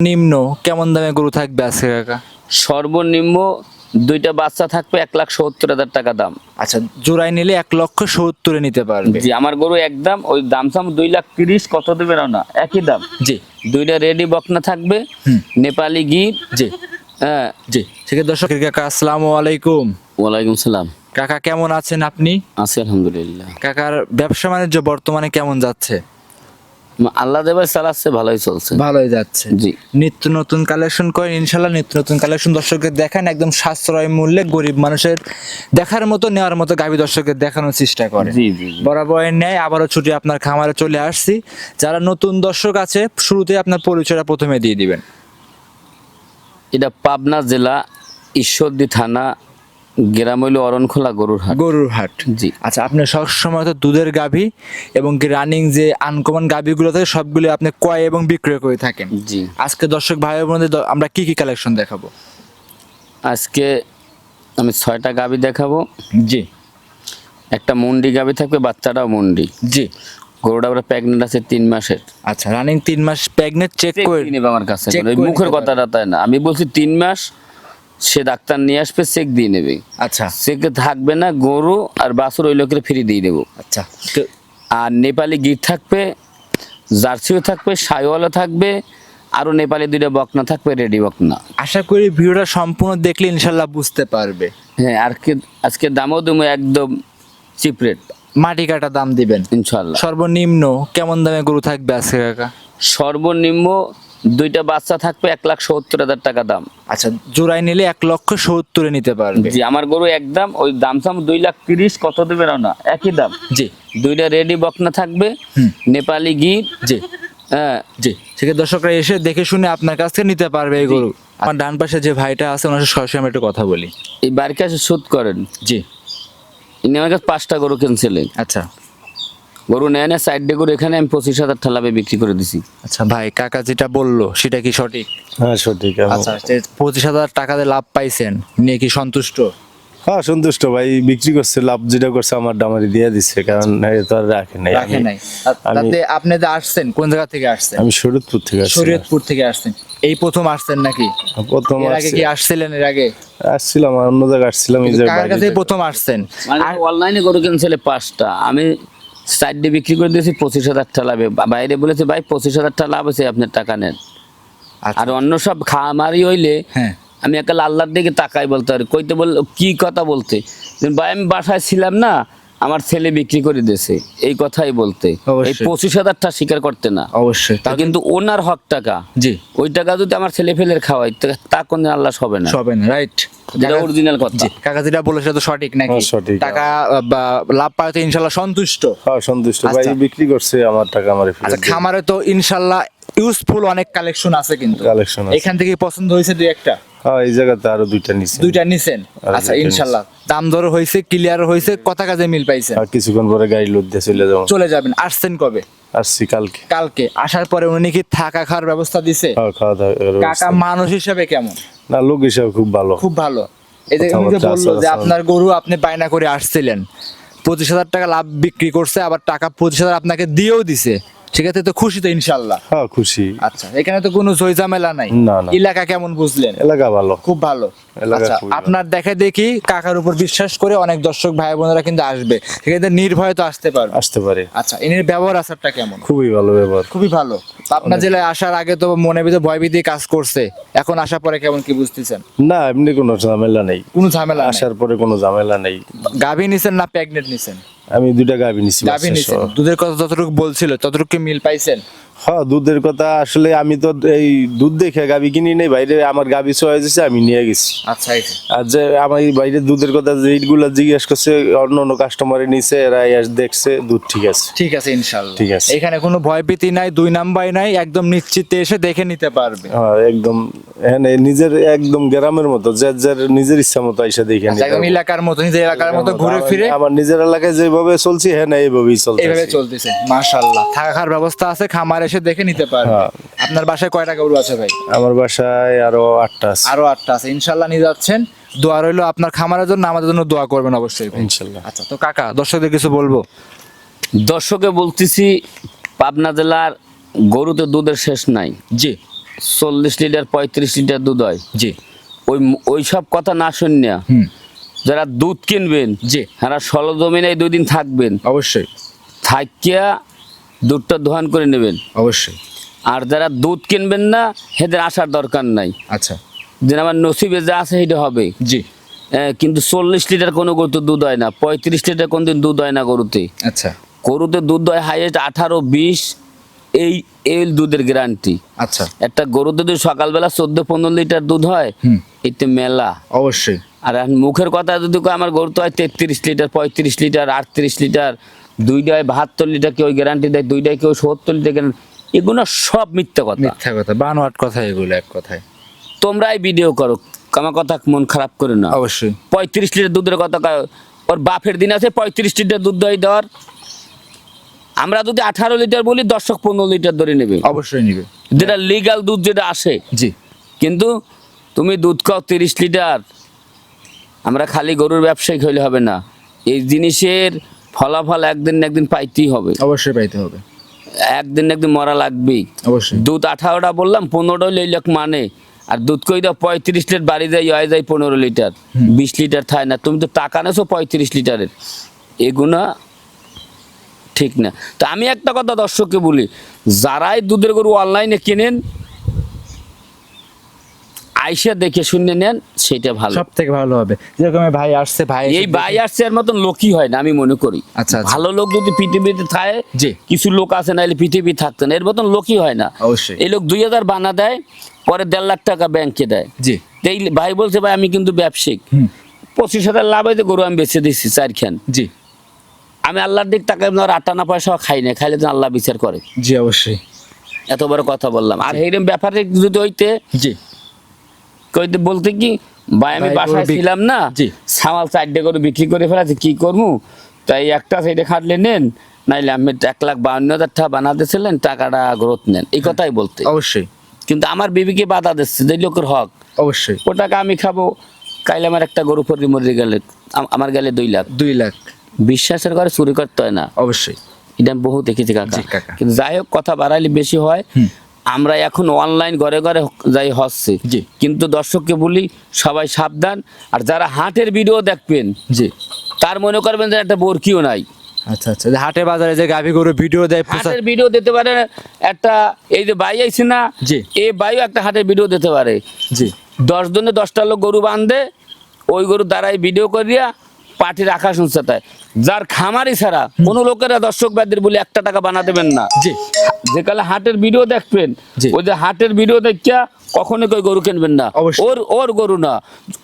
নিম্ন কেমন দামে গরু থাকবে আজকে কাকা? সর্বনিম্ন দুইটা বাচ্চা থাকবে 1,70,000 টাকা দাম। আচ্ছা, জোড়ায় নিলে 1,70,000 নিতে পারবে। জি, আমার গরু একদম ওই দাম সাম 2,30,000 কত দেবে না একই দাম। জি, দুইটা রেডি বকনা থাকবে, নেপালি গির। জি হ্যাঁ জি ঠিক আছে। দর্শক কাকা আসসালামু আলাইকুম। ওয়ালাইকুম সালাম। কাকা কেমন আছেন আপনি? আছি আলহামদুলিল্লাহ। কাকার ব্যবসা বাণিজ্য বর্তমানে কেমন যাচ্ছে? আল্লাহ দেবার চালাচ্ছে, ভালোই চলছে। ভালোই যাচ্ছে। জি। নিত্য নতুন কালেকশন করেন ইনশাল্লাহ, নিত্য নতুন কালেকশন দর্শকদের দেখান একদম সাশ্রয় মূল্যে, গরিব মানুষের দেখার মতো নেওয়ার মতো গাভী দর্শকদের দেখানোর চেষ্টা করে। জি জি জি। বরাবরের ন্যায় আবারও ছুটি আপনার খামারে চলে আসছি। যারা নতুন দর্শক আছে শুরুতে আপনার পরিচয়টা প্রথমে দিয়ে দিবেন। এটা পাবনা জেলা ঈশ্বরদী থানা, গ্রাম হইল অরণখোলা গরুর হাট। গরুর হাট। জি। আচ্ছা, আপনি সবসময় তো দুধের গাভী এবং কি রানিং যে আনকমন গাভীগুলো থাকে সবগুলো আপনি ক্রয় এবং বিক্রয় করে থাকেন। জি। আজকে দর্শক ভাই বোনদের আমরা কি কি কালেকশন দেখাবো? আজকে আমি 6টা গাভী দেখাবো। জি একটা মন্ডি গাভী থাকবে, বাচ্চাটাও মন্ডি। জি। গরুটা আমরা প্রেগনেন্ট আছে 3 মাসের। আচ্ছা, রানিং 3 মাস প্রেগনেন্ট চেক করে নেবে আমার কাছে, check ওই করে মুখের নিতে কথাটা তাই না। আমি বলছি 3 মাস, সে ডাক্তার নিয়ে আসবে, চেক দিয়ে নেবে। আচ্ছা চেকে থাকবে না, গরু আর বাছুর ওই লোকের ফ্রি দিয়ে দেবো। আচ্ছা আর নেপালি গির থাকবে, জার্সিও থাকবে, সাইওয়ালও থাকবে, আরো নেপালি 2টা বকনা থাকবে, রেডি বকনা। আশা করি ভিডিওটা সম্পূর্ণ দেখলে ইনশাল্লাহ বুঝতে পারবে। হ্যাঁ, আর আজকে দামও দেবো একদম চিপ রেট, মাটি কাটা দাম দিবেন ইনশাল্লাহ। সর্বনিম্ন কেমন দামে গরু থাকবে আজকে কাকা? সর্বনিম্ন দুইটা বাচ্চা থাকবে 1,70,000 টাকা দাম। আচ্ছা, জোড়ায় নিলে 1,70,000 নিতে পারবে। জি, আমার গরু একদম ওই দাম সাম 2,30,000 কত দেবে না একই দাম। জি। দুইটা রেডি বকনা থাকবে, নেপালি গির। জি হ্যাঁ জি ঠিক আছে। দর্শকরা এসে দেখে শুনে আপনার কাছ থেকে নিতে পারবে এই গরু। আমার ডান পাশে যে ভাইটা আছে ওনার সাথে সরাসরি আমি একটু কথা বলি। এই বাড়ির কাছে শুট করেন। জি। ইনি আমার কাছে 5টা গরু কিনছিলেন। আচ্ছা গরু নেয় না, সাইডে গরু এখানে আমি 25,000 ঠালাবে বিক্রি করে দিছি। আচ্ছা ভাই, কাকা যেটা বললো সেটা কি সঠিক? হ্যাঁ সঠিক। আচ্ছা, 25,000 টাকা দিয়ে লাভ পাইছেন, নিয়ে কি সন্তুষ্ট? হ্যাঁ সন্তুষ্ট ভাই, বিক্রি করছে, লাভ যেটা করছে আমার ডামারি দিয়ে দিচ্ছে, কারণ এ তো আর রাখে নাই। রাখে নাই। তাতে আপনি যে আসছেন কোন জায়গা থেকে আসছেন? আমি শরীয়তপুর থেকে আসছি। শরীয়তপুর থেকে আসছেন। এই প্রথম আসছেন নাকি? প্রথম এর আগে কি আসছিলেন? এর আগে আসছিলাম, আর অন্য জায়গায় আসছিলাম, এই কার কাছে জায়গায় প্রথম আসছেন? মানে অনলাইনে গরু কিনছিলে 5টা, আমি সাইডে বিক্রি করে দিয়েছি 25,000 ঠালাবে। বাইরে বলেছে ভাই 25,000 টাকা লাভ আছে, আপনার টাকা নেন। আচ্ছা। আর অন্য সব খামারি হইলে হ্যাঁ। আমি একটা আল্লাহর দিকে তাকাই বলতে পারি, কইতে বল কি কথা বলতে, ভাই আমি বাসায় ছিলাম না, আমার ছেলে বিক্রি করে দিয়েছে, এই কথাই বলতে। এই অবশ্যই। 25,000 টাকা স্বীকার করতে না। অবশ্যই। তা কিন্তু ওনার হক টাকা, জি। ওই টাকা যদি আমার ছেলে ফেলের খাওয়াই তা কোন আল্লাহ হবে না, সবে না, রাইট। যেটা অরিজিনাল কথা। জি, কাকা যেটা বলে সেটা তো সঠিক নাকি? হ্যাঁ, সঠিক। টাকা বা লাভ পাওয়াতে ইনশাল্লাহ সন্তুষ্ট। হ্যাঁ সন্তুষ্ট ভাই, আচ্ছা। বিক্রি করছে আমার টাকা আমার আচ্ছা, খামারে তো ইনশাল্লাহ ইউজফুল অনেক কালেকশন আছে, কিন্তু কালেকশন আছে। এখান থেকে পছন্দ হয়েছে দুই একটা? হ্যাঁ, এই জায়গাতে আরো 2টা নিছে। দুইটা নিছেন? আর আচ্ছা, দুইটা ইনশাল্লাহ দাম দর হয়েছে, ক্লিয়ার হয়েছে, কথা কাজে মিল পাইছেন। আর কিছুক্ষণ পরে গাড়ি লোড দিয়ে চলে যাবো। চলে যাবেন। আসছেন কবে? আসছি কালকে। কালকে। আসার পরে উনি কি থাকা খাওয়ার ব্যবস্থা দিছে? হ্যাঁ, খাওয়া দাওয়া করার কাকা ব্যবস্থা। মানুষ হিসাবে কেমন? না, লোক হিসাবে খুব ভালো। খুব ভালো। এই যে উনি যে কথাবার্তা বললো যে আচার-আচরণ। আপনার গরু আপনি বায়না করে আসছিলেন, 25,000 টাকা লাভ বিক্রি করছে, আবার টাকা 25,000 আপনাকে দিয়েও দিছে, সেক্ষেত্রে তো খুশি তো ইনশাল্লাহ? হ্যাঁ খুশি। আচ্ছা, এখানে তো কোনো ঝামেলা নাই? না, না। এলাকা কেমন বুঝলেন? এলাকা ভালো। খুব ভালো। এলাকা আচ্ছা, খুবই ভালো। আপনার দেখা দেখি কাকার উপর বিশ্বাস করে অনেক দর্শক ভাই বোনেরা কিন্তু আসবে, সেক্ষেত্রে নির্ভয়ে তো আসতে পারবে। আসতে পারে। আচ্ছা, এর ব্যবহার আচারটা কেমন? খুবই ভালো ব্যবহার। খুবই ভালো। তো আপনার জেলায় আসার আগে তো মনে ভিতরে ভয়ভীতি কাজ করছে, এখন আসার পরে কেমন কি বুঝতেছেন? না, এমনি কোনো ঝামেলা নেই। কোনো ঝামেলা নাই? আসার পরে কোনো ঝামেলা নেই। গাভী নিছেন না প্রেগনেন্ট নিছেন? আমি 2টা গাভী নিছি। গাভী বাচ্চা নিছেন। সহ। দুধের কথা যতটুকু বলছিল ততটুকু কি মিল পাইছেন? হ্যাঁ, দুধের কথা আসলে আমি তো এই দুধ দেখে গাভী কিনি নেই, বাইরে আমার গাভী সহ হয়েছে, আমি নিয়ে গেছি। আচ্ছা, এই যে। আর যে আমার এই বাইরে দুধের কথা যেগুলো জিজ্ঞেস করছে অন্য অন্য কাস্টমারে নিছে, এরা দেখছে দুধ ঠিক আছে। ঠিক আছে ইনশাআল্লাহ। ঠিক আছে। এখানে কোনো ভয়ভীতি নাই, দুই নাম্বার নাই, একদম নিশ্চিতে এসে দেখে নিতে পারবে। হ্যাঁ একদম, হ্যাঁ নিজের একদম গ্রামের মতো, যার যার নিজের ইচ্ছা মতো এসে দেখে আচ্ছা, নিতে একদম পারবে। এলাকার মতো, নিজের এলাকার মতো ঘুরে ফিরে আমার নিজের এলাকায় যেভাবে চলছি, হ্যাঁ না এইভাবেই চলছে। এইভাবে চলতেছে। মাশাআল্লাহ, থাকা খাওয়ার ব্যবস্থা আছে, খামার এসে দেখে নিতে পারবে। হ্যাঁ। আপনার বাসায় কয়টা গরু আছে ভাই? আমার বাসায় আরো 8টা আছে। আরো 8টা আছে। ইনশাআল্লাহ নিয়ে যাচ্ছেন। দোয়া রইলো আপনার খামারের জন্য, আমাদের জন্য দোয়া করবেন অবশ্যই ভাই। ইনশাল্লাহ। আচ্ছা, তো কাকা দর্শকদের কিছু বলবো? দর্শকে বলতেছি, পাবনা জেলার গরুতে দুধের শেষ নাই। জি। 40 লিটার 35 লিটার দুধ হয়। জি ওই সব কথা না শুনিয়া হুম যারা দুধ কিনবেন জি যারা সরজমিনে 2 দিন থাকবেন, অবশ্যই থাকিয়া দুধটা দোহান করে নেবেন। অবশ্যই। আর যারা দুধ কিনবেন না এদের আসার দরকার নাই, আচ্ছা যে আমার নসিবে যা আছে সেটা হবে। জি কিন্তু 40 লিটার কোনো গরুতে দুধ হয় না, 35 লিটার কোনদিন দুধ হয় না গরুতে। আচ্ছা গরুতে দুধ হয় হাইয়েস্ট 18-20, এই এই দুধের গ্যারান্টি। আচ্ছা একটা গরু যদি সকালবেলা 14-15 লিটার দুধ হয় হুম এতে মেলা। অবশ্যই। আর এখন মুখের কথা যদি কয় আমার গরু তো হয় 33 লিটার 35 লিটার 38 লিটার, দুইটায় 72 লিটার কেউ গ্যারান্টি দেয়, দুইটায় কেউ 70 লিটার গ্যারান্টি, এগুলো সব মিথ্যা কথা, মিথ্যা কথা, বানোয়াট কথা এগুলো এক কথায়। তোমরাই ভিডিও করো, আমার কথা মন খারাপ করে না। অবশ্যই 35 লিটার দুধের কথা কয়, ওর বাপের দিন আছে 35 লিটার দুধ দেওয়ার। আমরা যদি 18 লিটার বলি দর্শক 15 লিটার ধরে নেবে, অবশ্যই নিবে, যেটা লিগাল দুধ যেটা আসে। জি কিন্তু তুমি দুধ খাও 30 লিটার, আমরা খালি গরুর ব্যবসায়িক হইলে হবে না, এই জিনিসের ফলাফল একদিন না একদিন পাইতেই হবে, অবশ্যই পাইতে হবে, একদিন না একদিন মরা লাগবেই। অবশ্যই। দুধ 18টা বললাম, 15টা হইলে এই লোক মানে, আর দুধ কই দাও 35 লিটার বাড়ি যায় 15 লিটার 20 লিটার থায় না, তুমি তো টাকা নেছো 35 লিটারের, এগুলা ঠিক না। তো আমি একটা কথা দর্শককে বলি, যারাই দুধের গরু অনলাইনে কেনেন আইসা দেখে শুনে নেন, সেটা ভালো, সব থেকে ভালো হবে। যেরকম এই ভাই আসছে, ভাই এই ভাই আসছে এর মতন লোকই হয় না আমি মনে করি। আচ্ছা, আচ্ছা। ভালো লোক যদি পৃথিবীতে থাকে, জি। কিছু লোক আছে নাইলে পৃথিবী থাকতো না, এর মতন লোকই হয় না। অবশ্যই। এই লোক 2000 বানা দেয়, পরে 1.5 লাখ টাকা ব্যাংকে দেয়। জি তো এই ভাই বলছে ভাই আমি কিন্তু ব্যবসায়িক, হুম 25,000 লাভ হয়েছে, গরু আমি বেঁচে দিচ্ছি 4 খান, জি আমি আল্লাহর দিক টাকা আটানা পয়সা খাই না, খাইলে তো আল্লাহ বিচার করে। জি অবশ্যই। এত বড় কথা বললাম। আর এইরকম ব্যাপারে যদি হইতে জি কইতে বলতে কি ভাই আমি ভাই, বাসায় গরু ছিলাম না, জি। সামাল 4টে করে বিক্রি করে ফেলাছি, কি করবো, তাই একটা সাইডে খাটলে নেন, নাইলে আমি 1,52,000 টাকা বানাতেছিলেন, টাকাটা গ্রোথ নেন, এই কথাই বলতে। অবশ্যই কিন্তু আমার বিবিকে বাধা দিচ্ছে, যে লোকের হক, অবশ্যই। ও টাকা আমি খাবো, কাইলে আমার একটা গরু পরি মরে গেলে আমার গেলে 2 লাখ, 2 লাখ বিশ্বাসের করে চুরি করতে হয় না, অবশ্যই। এটা আমি বহু দেখেছি জি, কাকা। কাকা। কিন্তু যাই হোক কথা বাড়াইলে বেশি হয়। আমরা এখন অনলাইন ঘরে ঘরে যাই হচ্ছে, জি। কিন্তু দর্শককে বলি সবাই সাবধান। আর যারা হাটের ভিডিও দেখবেন জি তার মনে করবেন যে একটা বরকিও নাই, আচ্ছা আচ্ছা। যে হাটে বাজারে যে গাভী গরু ভিডিও দেয়, হাটের ভিডিও দিতে পারে একটা, এই যে ভাই আইছে না, জি। এই ভাইও একটা হাটের ভিডিও দিতে পারে, জি 10 জনে 10টা লোক গরু বাঁধে, ওই গরু দ্বারাই ভিডিও করিয়া পার্টির আকাশ উঁচা দেয়। যার খামারি ছাড়া কোনো লোকেরা দর্শক বাদের বলে 1 টাকা বানা দেবেন না। জি যে কালে হাটের ভিডিও দেখবেন, জি। ওই যে হাটের ভিডিও দেখিয়া কখনো কই গরু কিনবেন না, অবশ্যই। ওর গরু না,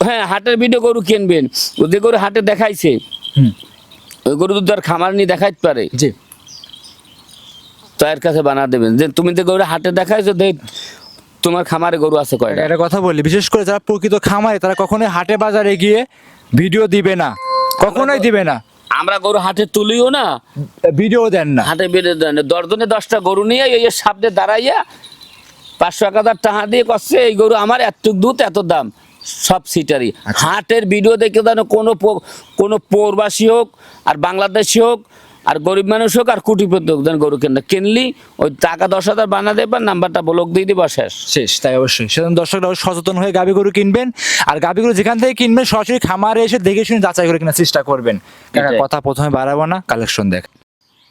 হ্যাঁ হাটের ভিডিও গরু কিনবেন, ও যে গরু হাটে দেখাইছে হুম ওই গরু তো তার খামার নিয়ে দেখাইতে পারে, জি তার কাছে বানা দেবেন যে তুমি যে গরু হাটে দেখাইছো দেখ তোমার খামারে গরু আছে কয়টা। একটা কথা বলি, বিশেষ করে যারা প্রকৃত খামারে তারা কখনোই হাটে বাজারে গিয়ে ভিডিও দিবে না, কখনোই দিবে না, আমরা গরু হাটে তুলিও না, ভিডিও দেন না। হাটে বেড়ে দেন 10 জনে 10টা গরু নিয়ে এই সামনে দাঁড়াইয়া 500-1000 টাকা দিয়ে করছে এই গরু আমার এত দুধ এত দাম, সব সিটারি। হাটের ভিডিও দেখে যেন কোনো প্রবাসী হোক আর বাংলাদেশি হোক আর গরিব মানুষ হোক আর কোটিপতি হোক, যেন গরু কিনলি ওই টাকা 10,000 বানা দেবার, নাম্বারটা ব্লক দিয়ে দিবা, শেষ। শেষ। তাই অবশ্যই সেজন্য দর্শকরা সচেতন হয়ে গাভী গরু কিনবেন, আর গাভী গরু যেখান থেকে কিনবেন সরাসরি খামারে এসে দেখে শুনে যাচাই করে কেনার চেষ্টা করবেন। কাকা এটাই। কথা প্রথমে বাড়াবো না, কালেকশন দেখ।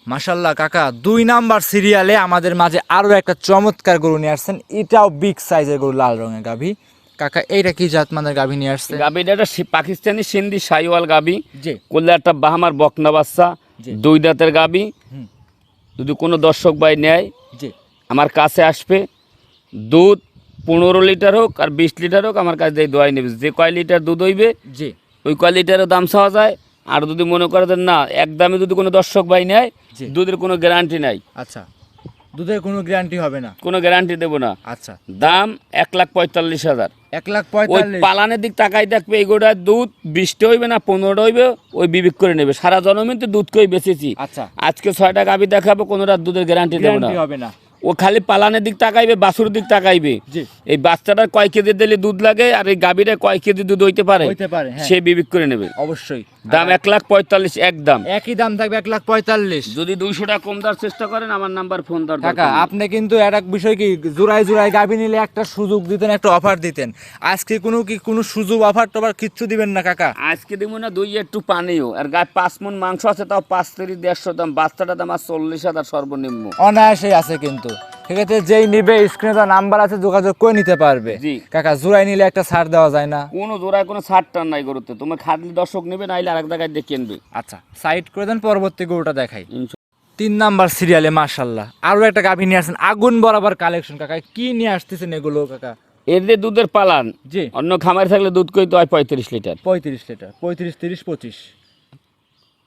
মাশাল্লাহ কাকা, 2 নাম্বার সিরিয়ালে আমাদের মাঝে আরো একটা চমৎকার গরু নিয়ে আসছেন, এটাও বিগ সাইজের গরু, লাল রঙের গাভী। কাকা এইটা কি জাতমানের গাভী নিয়ে আসছে? গাবিটা একটা পাকিস্তানি সিন্ধি সাইওয়াল গাবি, জি করলে একটা বাহামার বকনা বাচ্চা, জি। 2 দাঁতের গাবি। হুম। যদি কোনো দর্শক ভাই নেয় জি আমার কাছে আসবে, দুধ 15 লিটার হোক আর 20 লিটার হোক আমার কাছে দিয়ে দোয়াই নেবে, যে কয় লিটার দুধ হইবে জি ওই কয় লিটারের দাম চাওয়া যায়। আর যদি মনে করে যে না একদমই যদি কোনো দর্শক ভাই নেয়, জি। দুধের কোনো গ্যারান্টি নাই, আচ্ছা, দুধের কোনো গ্যারান্টি হবে না? কোনো গ্যারান্টি দেবো না, আচ্ছা, দাম 1,45,000। ওই 1,45,000। পালানের দিক তাকাই থাকবে, এই গোটার দুধ 20টা হইবে না 15টা হইবে, ওই বিবেক করে নেবে। সারা জনমিন তো দুধ কই বেচেছি, আচ্ছা, আজকে 6টা গাভি দেখাবো, কোনোটা দুধের গ্যারান্টি দেবো না। গ্যারান্টি হবে না। ও খালি পালানের দিক তাকাইবে, বাছুর দিক তাকাইবে। জি। এই বাচ্চাটার কয় কেজি দিলে দুধ লাগে আর এই গাভীটা কয় কেজি দুধ হইতে পারে হইতে পারে, হ্যাঁ। সে বিবেক করে নেবে। অবশ্যই। দাম 1,45,000 একদম। একই দাম থাকবে 1,45,000। যদি 200 টাকা কম দেওয়ার চেষ্টা করেন আমার নাম্বার ফোন দেওয়ার কাকা দরকার নেই। আপনি কিন্তু একটা বিষয় কি জোড়ায় জোড়ায় গাভী নিলে একটা সুযোগ দিতেন, একটা অফার দিতেন। আজকে কোনো সুযোগ অফার টফার কিচ্ছু দিবেন না কাকা? আজকে দিব না, দুই একটু পানিও, আর গায়ে 5 মণ মাংস আছে, তাও 5,150 দাম। বাচ্চাটার দাম আর 40,000 সর্বনিম্ন। অনায়াসে আছে কিন্তু। ঠিক আছে, যেই নিবে স্ক্রিনে তো নাম্বার আছে, যোগাযোগ করে নিতে পারবে। জি। কাকা জোড়ায় নিলে একটা ছাড় দেওয়া যায় না? কোনো জোড়ায় কোনো ছাড় টান নাই গরুতে, তুমি খাটলি দর্শক নেবে, নাইলে আরেক জায়গায় দিয়ে কিনবে। আচ্ছা সাইড করে দেন, পরবর্তী গরুটা দেখাই। 3 নাম্বার সিরিয়ালে মাশাআল্লাহ আরো একটা গাভী নিয়ে আসছেন, আগুন বরাবর কালেকশন। কাকা কি নিয়ে আসতেছেন এগুলো কাকা? এর যে দুধের পালান, জি। অন্য খামারে থাকলে দুধ কইতে হয় 35 লিটার, 35 লিটার, 35, 30, 25।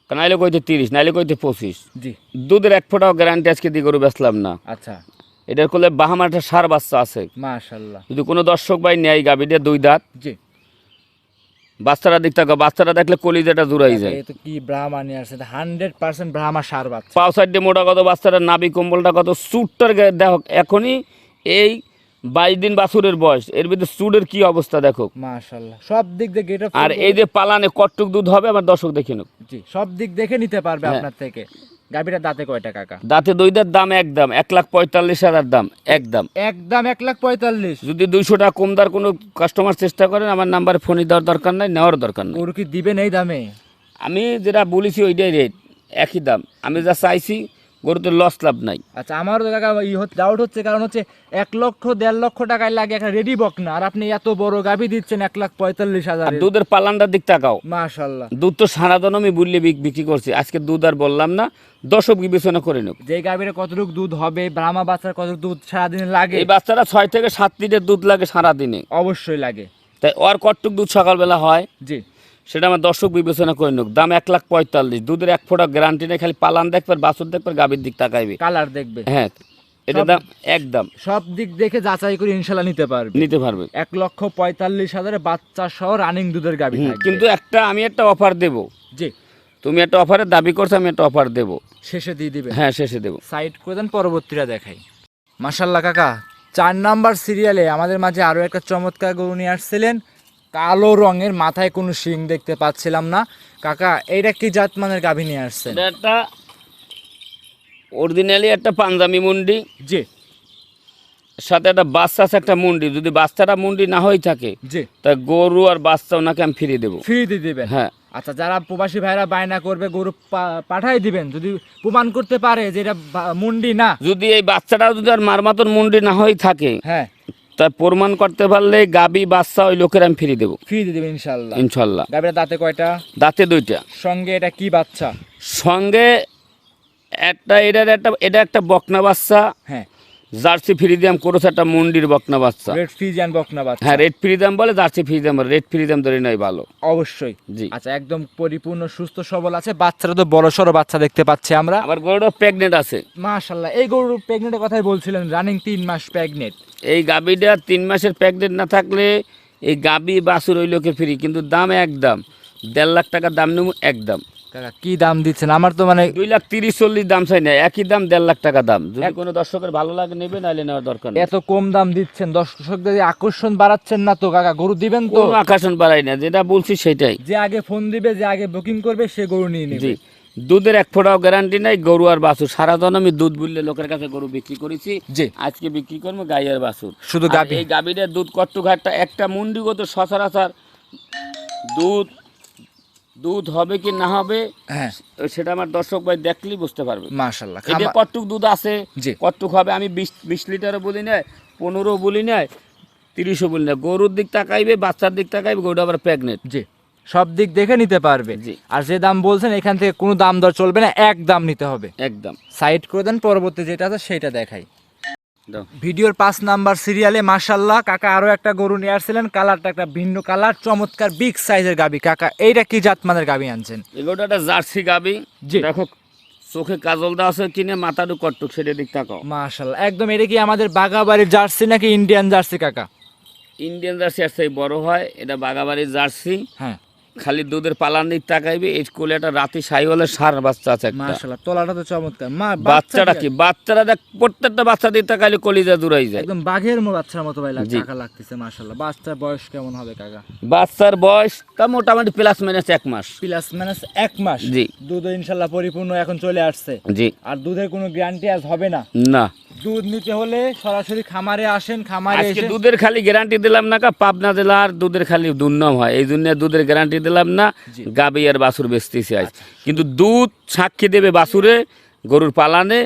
নাইলে কইতে 30, নাইলে কইতে 25। জি। দুধের 1 ফোঁটাও গ্যারান্টি আজকে দিয়ে গরু বেচলাম না। আচ্ছা এটার কোলে বাহামাটা সার বাচ্চা আছে। মাশাআল্লাহ। যদি কোনো দর্শক ভাই নেয় গাভীটা 2 দাঁত, জি। বাচ্চারা দিক থাকা, বাচ্চারা দেখলে কলিজাটা জুড়াই যায়। এই তো কি ব্রাহ্মা নিয়ে আসছে, 100% ব্রাহ্মা সার বাচ্চা। পাও সাইডে মোটা কত, বাচ্চাটার নাভি কম্বলটা কত, চুটটার দেখো এখনই এই 22 দিন বাছুরের বয়স, এর ভিতরে চুটের কি অবস্থা দেখো। মাশাআল্লাহ সব দিক দিয়ে গেট আপ। আর এই যে পালানে কটটুক দুধ হবে আমার দর্শক দেখে নেব। জি, সব দিক দেখে নিতে পারবে হ্যাঁ। আপনার থেকে। গাভীটার দাঁতে কয়টা কাকা? দাঁতে 2 দাঁত, দাম একদম 1,45,000 দাম একদম। একদম 1,45,000। যদি 200 টাকা কম দেওয়ার কোনো কাস্টমার চেষ্টা করেন আমার নাম্বারে ফোনই দেওয়ার দরকার নাই, নেওয়ার দরকার নাই। গরু কি দিবেন এই দামে? আমি যেটা বলেছি ওইটাই রেট, একই দাম। আমি যা চাইছি গরুতে লস লাভ নাই। আচ্ছা আমারও তো কাকা ডাউট হচ্ছে, কারণ হচ্ছে 1 লক্ষ 1.5 লক্ষ টাকায় লাগে একটা রেডি বক না, আর আপনি এত বড় গাভী দিচ্ছেন 1,45,000। আর দুধের পালানটার দিক তাকাও, মাশাআল্লাহ। দুধ তো সারাদিন আমি বললে বিক্রি করছি, আজকে দুধ আর বললাম না, দর্শক বিবেচনা করে নেব। যে গাভীর কতটুকু দুধ হবে, ব্রাহ্মা বাচ্চার কতটুকু দুধ সারাদিনে লাগে? এই বাচ্চারা 6 থেকে 7 লিটার দুধ লাগে সারাদিনে, অবশ্যই লাগে। তাই ওর কটটুক দুধ সকালবেলা হয় জি। সেটা আমার দর্শক বিবেচনা করে নেব। দাম 1,45,000, দুধের 1 ফোঁটা গ্যারান্টি নেই, খালি পালান দেখবে, বাছুর দেখবে, গাভীর দিক তাকাইবে। কালার দেখবে। হ্যাঁ, এটা দাম একদম সব দিক দেখে যাচাই করে ইনশাল্লাহ নিতে পারবে। নিতে পারবে। 1,45,000 বাচ্চা সহ রানিং দুধের গাভী থাকবে। কিন্তু আমি একটা অফার দেব। জি। তুমি একটা অফারের দাবি করছো, আমি একটা অফার দেব। শেষে দিয়ে দিবে। হ্যাঁ, শেষে দেব। সাইড করে দেন, পরবর্তীটা দেখাই। মাশাআল্লাহ কাকা 4 নাম্বার সিরিয়ালে আমাদের মাঝে আরো একটা চমৎকার গরু নিয়ে আসছিলেন, কালো রঙের, মাথায় কোনো শিং দেখতে পাচ্ছিলাম না। কাকা এইটা কি জাতমানের গাভী নিয়ে আসছেন? এটা একটা অরিজিনালি একটা পাঞ্জাবি মুন্ডি, জি। সাথে একটা বাচ্চা আছে, একটা মুন্ডি। যদি বাচ্চাটা মুন্ডি না হয়ে থাকে জি। তা গরু আর বাচ্চা ওনাকে আমি ফিরিয়ে দেবো। ফ্রি দিয়ে দিবেন? হ্যাঁ। আচ্ছা যারা প্রবাসী ভাইরা বায়না করবে গরু পাঠাই দিবেন, যদি প্রমাণ করতে পারে যে এটা মুন্ডি না। যদি এই বাচ্চাটা যদি আর মারমাতন মুন্ডি না হয়ে থাকে, হ্যাঁ, তা প্রমাণ করতে পারলে গাবি বাচ্চা ওই লোকের আমি ফিরিয়ে দেবো ফ্রি দিয়ে দিবেন ইনশাআল্লাহ। ইনশাল্লাহ। গাভীর দাঁতে কয়টা? দাঁতে 2টা। সঙ্গে এটা কি বাচ্চা? সঙ্গে এটা একটা বকনা বাচ্চা, হ্যাঁ, জার্সি ফ্রিজিয়াম করেছে, একটা মুন্ডির বকনা বাচ্চা। রেড ফ্রিজিয়ান বকনা বাচ্চা। হ্যাঁ, রেড ফ্রিজিয়াম বলে, জার্সি ফ্রিজিয়াম বলে। রেড ফ্রিজিয়াম ধরে নয় ভালো। অবশ্যই। জি। আচ্ছা একদম পরিপূর্ণ সুস্থ সবল আছে, বাচ্চারা তো বড় সড়ো বাচ্চা দেখতে পাচ্ছি আমরা। আবার গরুটা প্রেগনেন্ট আছে। মাশাআল্লাহ এই গরুর প্রেগনেন্টের কথাই বলছিলেন, রানিং 3 মাস প্রেগনেন্ট। এই গাবিটা 3 মাসের প্রেগনেন্ট না থাকলে এই গাবি বাছুর ওই লোকে ফ্রি, কিন্তু দাম একদম 1.5 লাখ টাকা দাম নেব একদম। কাকা কি দাম দিচ্ছেন? আমার তো মানে 2,30,40 দাম চাই না, একই দাম 1.5 লাখ টাকা দাম। যদি কোনো দর্শকের ভালো লাগে নেবে, নাহলে নেওয়ার দরকার নেই। এত কম দাম দিচ্ছেন, দর্শকদের আকর্ষণ বাড়াচ্ছেন না তো কাকা? গরু দিবেন তো? কোনো আকর্ষণ বাড়াই না, যেটা বলছি সেটাই। যে আগে ফোন দিবে, যে আগে বুকিং করবে, সে গরু নিয়ে নেবে। জি। দুধের 1 ফোঁটাও গ্যারান্টি নাই, গরু আর বাছুর। সারাদিন আমি দুধ বললে লোকের কাছে গরু বিক্রি করেছি, জি। আজকে বিক্রি করবো গাই আর বাছুর। শুধু আর গাভী? এই গাভীটার দুধ কট্টু একটা মুন্ডিগত সচরাচর দুধ হবে কি না হবে, হ্যাঁ সেটা আমার দর্শক ভাই দেখলেই বুঝতে পারবে। মাশাআল্লাহ। এই যে কট্টুক দুধ আছে, জি। কট্টুক হবে, আমি 20 লিটারও বলি না, 15 বলি না, 30ও বলি না। গরুর দিক তাকাইবে, বাচ্চার দিক তাকাইবে, গরুটা আবার প্রেগনেন্ট। জি, সব দিক দেখে নিতে পারবে। জি। আর যে দাম বলছেন এখান থেকে কোনো দাম দর চলবে না, এক দাম নিতে হবে একদম। সাইড করে দেন, পরবর্তী যেটা আছে সেটা দেখাই। দাও। ভিডিওর 5 নাম্বার সিরিয়ালে মাশাআল্লাহ কাকা আরো একটা গরু নিয়ে আসছিলেন, কালারটা একটা ভিন্ন কালার, চমৎকার বিগ সাইজের গাবি। কাকা এইটা কি জাতমানের গাবি আনছেন? এগুলোটা একটা জার্সি গাবি। জি। দেখো চোখে কাজল দেওয়া আছে কিনে, মাথাটা কট্টুক, সেটা দিক তাকাও। মাশাআল্লাহ একদম। এটা কি আমাদের বাগাবাড়ির জার্সি নাকি ইন্ডিয়ান জার্সি কাকা? ইন্ডিয়ান জার্সি আর সেই বড় হয়, এটা বাগাবাড়ির জার্সি। হ্যাঁ খালি দুধের পালান দিক তাকাইবে, এই কোলে একটা রাতি সাইওয়ালের সার বাচ্চা আছে একটা। মাশাআল্লাহ তোলাটা তো চমৎকার। মা বাচ্চাটা কি, বাচ্চারা দেখ প্রত্যেকটা বাচ্চা দিক তাকাইলে কলিজা জুড়াই যায়। একদম বাঘের বাচ্চার মতো ভাই জি। কাকা লাগতেছে মাশাআল্লাহ। বাচ্চার বয়স কেমন হবে কাকা? বাচ্চার বয়স তা মোটামুটি প্লাস মাইনাস 1 মাস। প্লাস মাইনাস 1 মাস। জি। দুধ ইনশাআল্লাহ পরিপূর্ণ এখন চলে আসছে। জি। আর দুধের কোনো গ্যারান্টি আজ হবে না। না, দুধ নিতে হলে সরাসরি খামারে আসেন, খামারে আজকে এসে দুধের খালি গ্যারান্টি দিলাম না, পাবনা জেলার দুধের খালি দুর্নাম হয়, এই জন্য দুধের গ্যারান্টি দিলাম না। জি। গাবি আর বাছুর বেচতেছি আজ, কিন্তু দুধ সাক্ষী দেবে বাছুরে, গরুর পালানে,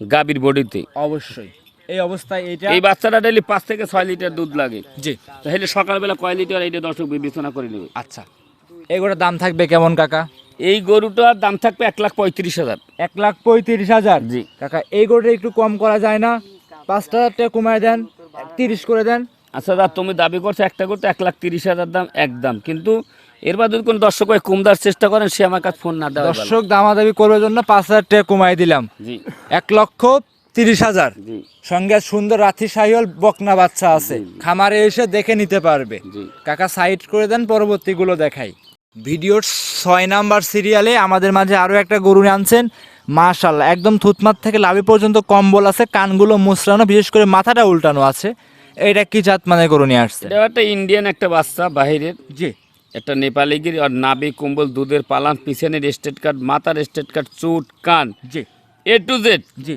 গাবির বডিতে। অবশ্যই এই অবস্থায় এইটা এই বাচ্চাটা ডেলি 5 থেকে 6 লিটার দুধ লাগে। জি। তাহলে সকালবেলা কয় লিটার এইটা দর্শক বিবেচনা করে নেবে। আচ্ছা এগুলোর দাম থাকবে কেমন কাকা? এই গরুটার দাম থাকবে 1,35,000। 1,35,000। জি। কাকা এই গরুটা একটু কম করা যায় না? 5,000 টাকা কমায় দেন, 30 করে দেন। আচ্ছা দা, তুমি দাবি করছো একটা করতে 1,30,000 দাম একদম, কিন্তু এর বাদ যদি কোনো দর্শক ভাই কম দেওয়ার চেষ্টা করেন, সে আমার কাছে ফোন না দেওয়া ভালো। দর্শক দামাদামি করবার জন্য 5,000 টাকা কমাই দিলাম। জি 1,30,000। জি সঙ্গে সুন্দর রাথি শাহিওয়াল বকনা বাচ্চা আছে, খামারে এসে দেখে নিতে পারবে। জি। কাকা সাইড করে দেন, পরবর্তীগুলো দেখাই। ভিডিওর 6 নাম্বার সিরিয়ালে আমাদের মাঝে আরো একটা গরু আনছেন মাশাআল্লাহ, একদম থুতমাত থেকে লাভি পর্যন্ত কম্বল আছে, কানগুলো মুচড়ানো, বিশেষ করে মাথাটা উল্টানো আছে। এটা কি জাত মানে গরু নিয়ে আসছে? এটা একটা ইন্ডিয়ান একটা বাচ্চা বাহিরের, জি। একটা নেপালি গির, আর নাভি কম্বল, দুধের পালান, পিছনের স্টেট কার্ড, মাথার স্টেট কার্ড, চুট, কান, জি এ টু জেড জি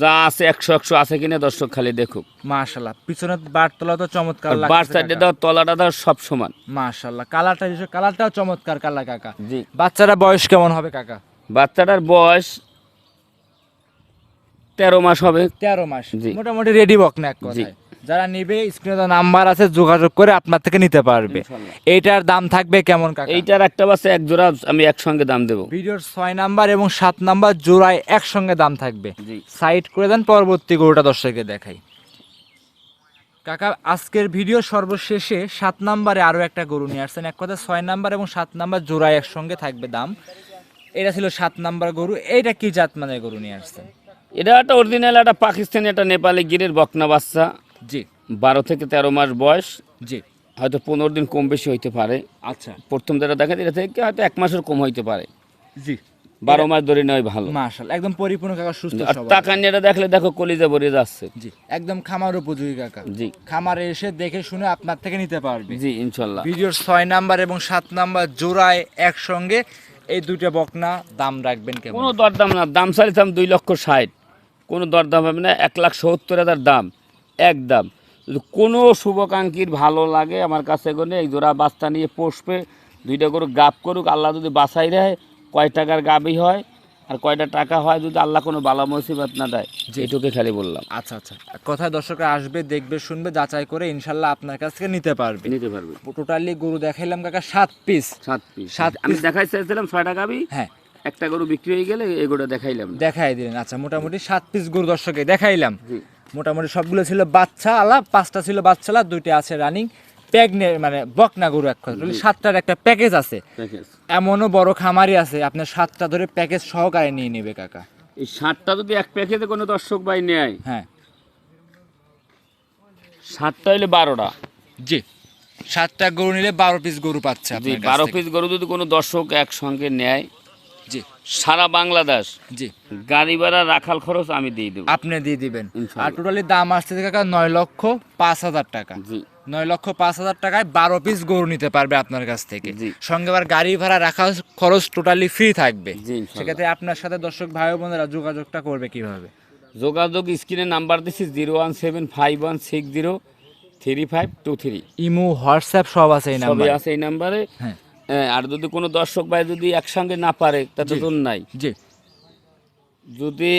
যা আছে 100 আছে কিনা দর্শক খালি দেখুক। মাশাআল্লাহ পিছনের বারতলা তো চমৎকার আর বার সাইডে দাও, তলাটা দাও, সব সমান। মাশাআল্লাহ কালারটাও চমৎকার কালার কাকা। জি। বাচ্চারা বয়স কেমন হবে কাকা? বাচ্চাটার বয়স 13 মাস হবে। 13 মাস। জি। মোটামুটি রেডি বকনা এক কথায়। যারা নিবে স্ক্রিনে নাম্বার আছে, যোগাযোগ করে আপনার থেকে নিতে পারবে। ইনশাআল্লাহ। এইটার দাম থাকবে কেমন কাকা? এইটার একটা বাচ্চা এক জোড়া আমি একসঙ্গে দাম দেবো। ভিডিওর 6 নাম্বার এবং 7 নাম্বার জোড়ায় একসঙ্গে দাম থাকবে। জি। সাইড করে দেন, পরবর্তী গরুটা দর্শককে দেখাই। কাকা আজকের ভিডিও সর্বশেষে 7 নাম্বারে আরো একটা গরু নিয়ে আসছেন, এক কথা 6 নাম্বার এবং 7 নাম্বার জোড়ায় একসঙ্গে থাকবে দাম। এটা ছিল 7 নাম্বার গরু। এইটা কি জাত মানের গরু নিয়ে আসছেন? এটা একটা অরিজিনাল একটা পাকিস্তানি একটা নেপালি গিরের বকনা বাচ্চা, জি 12 থেকে 13 মাস বয়স, জি। হয়তো 15 দিন কম বেশি হইতে পারে। আচ্ছা প্রথম যেটা দেখা যায় এটা থেকে হয়তো 1 মাসের কম হইতে পারে, জি। 12 মাস ধরে নয় ভালো। মাশাআল্লাহ একদম পরিপূর্ণ কাকা, সুস্থ আর সবল। তাকানিয়াটা দেখলে দেখো কলিজা ভরে যাচ্ছে। জি একদম খামার উপযোগী কাকা। জি খামারে এসে দেখে শুনে আপনার থেকে নিতে পারবে। জি ইনশাল্লাহ। ভিডিওর 6 নাম্বার এবং 7 নাম্বার জোড়ায় একসঙ্গে এই দুইটা বকনা দাম রাখবেন কেমন? কোনো দরদাম না, দাম চাইতাম 2,60,000, কোনো দরদাম হবে না। 1,70,000 দাম একদম। যদি কোনো শুভকাঙ্ক্ষীর ভালো লাগে আমার কাছে গনে এই জোড়া বাচ্চা নিয়ে পোষবে, দুইটা করে গাব করুক, আল্লাহ যদি বাছাই দেয় কয় টাকার গাবই হয় আর কয়টা টাকা হয়, যদি আল্লাহ কোনো বালা মুসিবত না দেয়, যেটুকু খালি বললাম। আচ্ছা আচ্ছা, কথায় দর্শকরা আসবে, দেখবে, শুনবে, যাচাই করে ইনশাল্লাহ আপনার কাছ থেকে নিতে পারবে। নিতে পারবে। টোটালি গরু দেখাইলাম কাকা 7 পিস। 7 পিস। 7 আমি দেখাই চাইছিলাম 6টা গাবি, হ্যাঁ একটা গরু বিক্রি হয়ে গেলে এগুলো দেখাইলাম না। দেখাই দিলেন। আচ্ছা মোটামুটি 7 পিস গরু দর্শকে দেখাইলাম। জি মোটামুটি সবগুলো ছিল বাচ্চা আলা, 5টা ছিল বাচ্চা আলা, 2টা আছে রানিং প্যাগনে, মানে বকনা গরু এক কথা। 7টার একটা প্যাকেজ আছে। প্যাকেজ। এমনও বড় খামারি আছে আপনার 7টা ধরে প্যাকেজ সহকারে নিয়ে নেবে কাকা। এই 7টা যদি এক প্যাকেজে কোনো দর্শক ভাই নেয়, হ্যাঁ 7টা হইলে 12টা। জি 7টা গরু নিলে 12 পিস গরু পাচ্ছে জি আপনার কাছ 12 থেকে। পিস গরু যদি কোনো দর্শক একসঙ্গে নেয়, জি সারা বাংলাদেশ জি গাড়ি ভাড়া রাখাল খরচ আমি দিয়ে দেবো। আপনি দিয়ে দিবেন। ইনশাআল্লাহ। আর টোটালি দাম আসছে কাকা 9,05,000 টাকা। জি 9,05,000 টাকায় 12 পিস গরু নিতে পারবে আপনার কাছ থেকে। জি। সঙ্গে আবার গাড়ি ভাড়া রাখা খরচ টোটালি ফ্রি থাকবে। জি, ইনশাআল্লাহ। সেক্ষেত্রে আপনার সাথে দর্শক ভাই ও বোনেরা যোগাযোগটা করবে কিভাবে? যোগাযোগ স্ক্রিনে নাম্বার দিচ্ছি 01751603523। ইমো হোয়াটসঅ্যাপ সব আছে এই সবই নাম্বারে। আছে এই নাম্বারে। হ্যাঁ আর যদি কোনো দর্শক ভাই যদি একসঙ্গে না পারে তাতে তো নাই, জি। যদি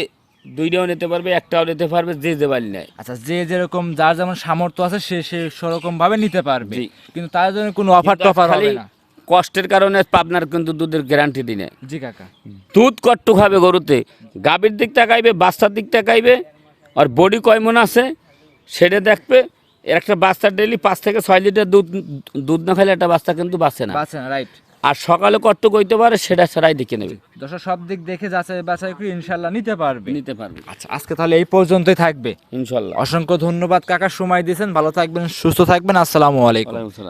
দুইটাও নিতে পারবে, একটাও নিতে পারবে, যে যে বাড়ি নেয়। আচ্ছা যে যেরকম যার যেমন সামর্থ্য আছে সে সেরকম ভাবে নিতে পারবে, জি। কিন্তু তার জন্য কোনো অফার কিন্তু টফার খালি হবে না। কষ্টের কারণে পাবনার কিন্তু দুধের গ্যারান্টি দিনে। জি কাকা। দুধ কট্টু খাবে গরুতে, গাভীর দিক তাকাইবে, বাচ্চার দিক তাকাইবে, আর বডি কয় মন আছে সেটা দেখবে। এর একটা বাচ্চা ডেইলি 5 থেকে 6 লিটার দুধ না খাইলে একটা বাচ্চা কিন্তু বাঁচে না। বাচ্চা রাইট। আর সকালে কট্টু কইতে পারে সেটা ছাড়াই দেখে নেবে, দর্শক সব দিক দেখে যাচাই বাছাই করে ইনশাল্লাহ নিতে পারবে। নিতে পারবে আচ্ছা আজকে তাহলে এই পর্যন্তই থাকবে। ইনশাল্লাহ। অসংখ্য ধন্যবাদ কাকা, সময় দিয়েছেন। ভালো থাকবেন, সুস্থ থাকবেন। আসসালামু আলাইকুম। ওয়ালাইকুম আসসালাম।